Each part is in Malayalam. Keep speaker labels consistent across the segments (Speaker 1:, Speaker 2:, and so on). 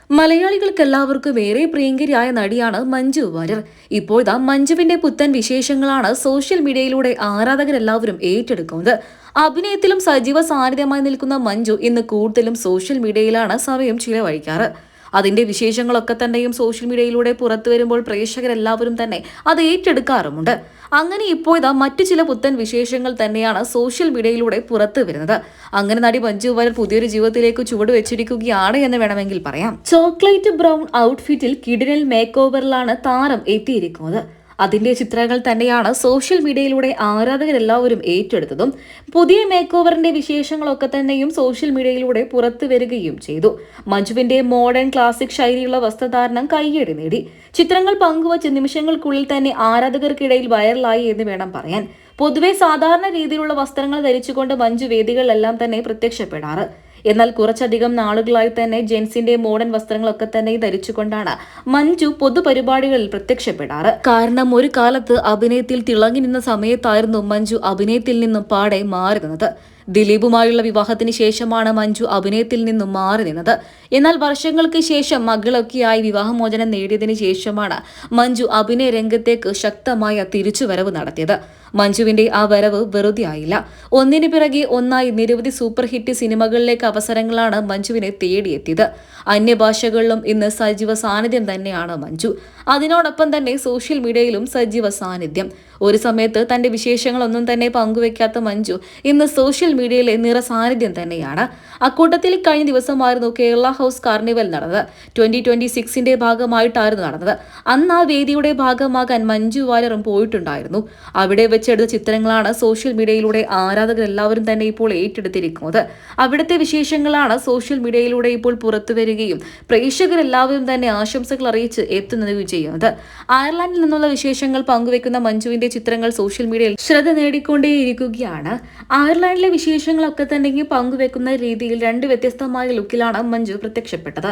Speaker 1: മലയാളികൾക്ക് എല്ലാവർക്കും ഏറെ പ്രിയങ്കരിയായ നടിയാണ് മഞ്ജു വാര്യർ. ഇപ്പോഴാ മഞ്ജുവിന്റെ പുത്തൻ വിശേഷങ്ങളാണ് സോഷ്യൽ മീഡിയയിലൂടെ ആരാധകരെല്ലാവരും ഏറ്റെടുക്കുന്നത്. അഭിനയത്തിലും സജീവ സാന്നിധ്യമായി നിൽക്കുന്ന മഞ്ജു ഇന്ന് കൂടുതലും സോഷ്യൽ മീഡിയയിലാണ് സമയം ചിലവഴിക്കാറ്. അതിന്റെ വിശേഷങ്ങളൊക്കെ തന്നെയും സോഷ്യൽ മീഡിയയിലൂടെ പുറത്തു വരുമ്പോൾ പ്രേക്ഷകരെല്ലാവരും തന്നെ അത് ഏറ്റെടുക്കാറുമുണ്ട്. അങ്ങനെ ഇപ്പോഴാ മറ്റു ചില പുത്തൻ വിശേഷങ്ങൾ തന്നെയാണ് സോഷ്യൽ മീഡിയയിലൂടെ പുറത്തു വരുന്നത്. അങ്ങനെ നടി മഞ്ജു വാര്യർ പുതിയൊരു ജീവിതത്തിലേക്ക് ചുവട് വെച്ചിരിക്കുകയാണ് എന്ന് വേണമെങ്കിൽ പറയാം. ചോക്ലേറ്റ് ബ്രൗൺ ഔട്ട്ഫിറ്റിൽ കിടിലൻ മേക്ക് ഓവറിലാണ് താരം എത്തിയിരിക്കുന്നത്. അതിന്റെ ചിത്രങ്ങൾ തന്നെയാണ് സോഷ്യൽ മീഡിയയിലൂടെ ആരാധകരെല്ലാവരും ഏറ്റെടുത്തതും. പുതിയ മേക്ക് ഓവറിന്റെ വിശേഷങ്ങളൊക്കെ തന്നെയും സോഷ്യൽ മീഡിയയിലൂടെ പുറത്തു വരികയും ചെയ്തു. മഞ്ജുവിന്റെ മോഡേൺ ക്ലാസിക് ശൈലിയുള്ള വസ്ത്രധാരണം കയ്യടി നേടി. ചിത്രങ്ങൾ പങ്കുവച്ച നിമിഷങ്ങൾക്കുള്ളിൽ തന്നെ ആരാധകർക്കിടയിൽ വൈറലായി എന്ന് വേണം പറയാൻ. പൊതുവെ സാധാരണ രീതിയിലുള്ള വസ്ത്രങ്ങൾ ധരിച്ചുകൊണ്ട് മഞ്ജു വേദികളിലെല്ലാം തന്നെ പ്രത്യക്ഷപ്പെടാറ്. എന്നാൽ കുറച്ചധികം നാളുകളായി തന്നെ ജെൻസിന്റെ മോഡേൺ വസ്ത്രങ്ങളൊക്കെ തന്നെ ധരിച്ചുകൊണ്ടാണ് മഞ്ജു പൊതുപരിപാടികളിൽ പ്രത്യക്ഷപ്പെടാറ്. കാരണം ഒരു കാലത്ത് അഭിനയത്തിൽ തിളങ്ങി നിന്ന സമയത്തായിരുന്നു മഞ്ജു അഭിനയത്തിൽ നിന്നും പാടെ മാറി നിന്നത്. ദിലീപുമായുള്ള വിവാഹത്തിന് ശേഷമാണ് മഞ്ജു അഭിനയത്തിൽ നിന്നും മാറി നിന്നത്. എന്നാൽ വർഷങ്ങൾക്ക് ശേഷം മകളൊക്കെയായി വിവാഹമോചനം നേടിയതിനു ശേഷമാണ് മഞ്ജു അഭിനയ രംഗത്തേക്ക് ശക്തമായ തിരിച്ചുവരവ് നടത്തിയത്. മഞ്ജുവിന്റെ ആ വരവ് വെറുതെ ആയില്ല. ഒന്നിനു പിറകെ ഒന്നായി നിരവധി സൂപ്പർ ഹിറ്റ് സിനിമകളിലേക്ക് അവസരങ്ങളാണ് മഞ്ജുവിനെ തേടിയെത്തിയത്. അന്യഭാഷകളിലും ഇന്ന് സജീവ സാന്നിധ്യം തന്നെയാണ് മഞ്ജു. അതിനോടൊപ്പം തന്നെ സോഷ്യൽ മീഡിയയിലും സജീവ സാന്നിധ്യം. ഒരു സമയത്ത് തന്റെ വിശേഷങ്ങളൊന്നും തന്നെ പങ്കുവെക്കാത്ത മഞ്ജു ഇന്ന് സോഷ്യൽ മീഡിയയിലെ നിറ സാന്നിധ്യം തന്നെയാണ്. അക്കൂട്ടത്തിൽ കഴിഞ്ഞ ദിവസമായിരുന്നു കേരള ഹൗസ് കാർണിവൽ നടന്നത്. 2026ന്റെ ഭാഗമായിട്ടായിരുന്നു നടന്നത്. അന്ന് ആ വേദിയുടെ ഭാഗമാകാൻ മഞ്ജു വാര്യറും പോയിട്ടുണ്ടായിരുന്നു. അവിടെ വെച്ചെടുത്ത ചിത്രങ്ങളാണ് സോഷ്യൽ മീഡിയയിലൂടെ ആരാധകരെല്ലാവരും തന്നെ ഇപ്പോൾ ഏറ്റെടുത്തിരിക്കുന്നത്. അവിടുത്തെ വിശേഷങ്ങളാണ് സോഷ്യൽ മീഡിയയിലൂടെ ഇപ്പോൾ പുറത്തു വരികയും പ്രേക്ഷകരെല്ലാവരും തന്നെ ആശംസകൾ അറിയിച്ച് എത്തുന്നതും ചെയ്യുന്നത്. അയർലൻഡിൽ നിന്നുള്ള വിശേഷങ്ങൾ പങ്കുവെക്കുന്ന മഞ്ജുവിന്റെ ചിത്രങ്ങൾ സോഷ്യൽ മീഡിയയിൽ ശ്രദ്ധ നേടിക്കൊണ്ടേയിരിക്കുകയാണ്. അയർലൻഡിലെ വിശേഷങ്ങളൊക്കെ തന്നെ പങ്കുവെക്കുന്ന രീതിയിൽ രണ്ട് വ്യത്യസ്തമായ ലുക്കിലാണ് മഞ്ജു പ്രത്യക്ഷപ്പെട്ടത്.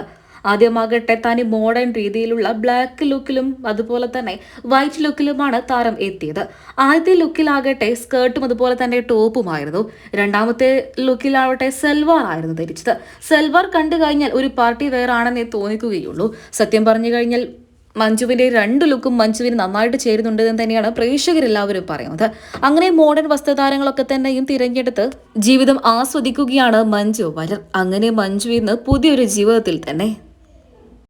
Speaker 1: ആദ്യമാകട്ടെ താന് മോഡേൺ രീതിയിലുള്ള ബ്ലാക്ക് ലുക്കിലും അതുപോലെ തന്നെ വൈറ്റ് ലുക്കിലുമാണ് താരം എത്തിയത്. ആദ്യത്തെ ലുക്കിലാകട്ടെ സ്കേർട്ടും അതുപോലെ തന്നെ ടോപ്പുമായിരുന്നു. രണ്ടാമത്തെ ലുക്കിലാവട്ടെ സൽവാർ ആയിരുന്നു ധരിച്ചത്. സൽവാർ കണ്ടു കഴിഞ്ഞാൽ ഒരു പാർട്ടി വെയർ ആണെന്നേ തോന്നിക്കുകയുള്ളൂ. സത്യം പറഞ്ഞു കഴിഞ്ഞാൽ മഞ്ജുവിന്റെ രണ്ട് ലുക്കും മഞ്ജുവിന് നന്നായിട്ട് ചേരുന്നുണ്ട് എന്ന് തന്നെയാണ് പ്രേക്ഷകരെല്ലാവരും പറയുന്നത്. അങ്ങനെ മോഡേൺ വസ്ത്രധാരങ്ങളൊക്കെ തന്നെയും തിരഞ്ഞെടുത്ത് ജീവിതം ആസ്വദിക്കുകയാണ് മഞ്ജു വാര്യർ. അങ്ങനെ മഞ്ജു ഇന്ന് പുതിയൊരു ജീവിതത്തിൽ തന്നെ.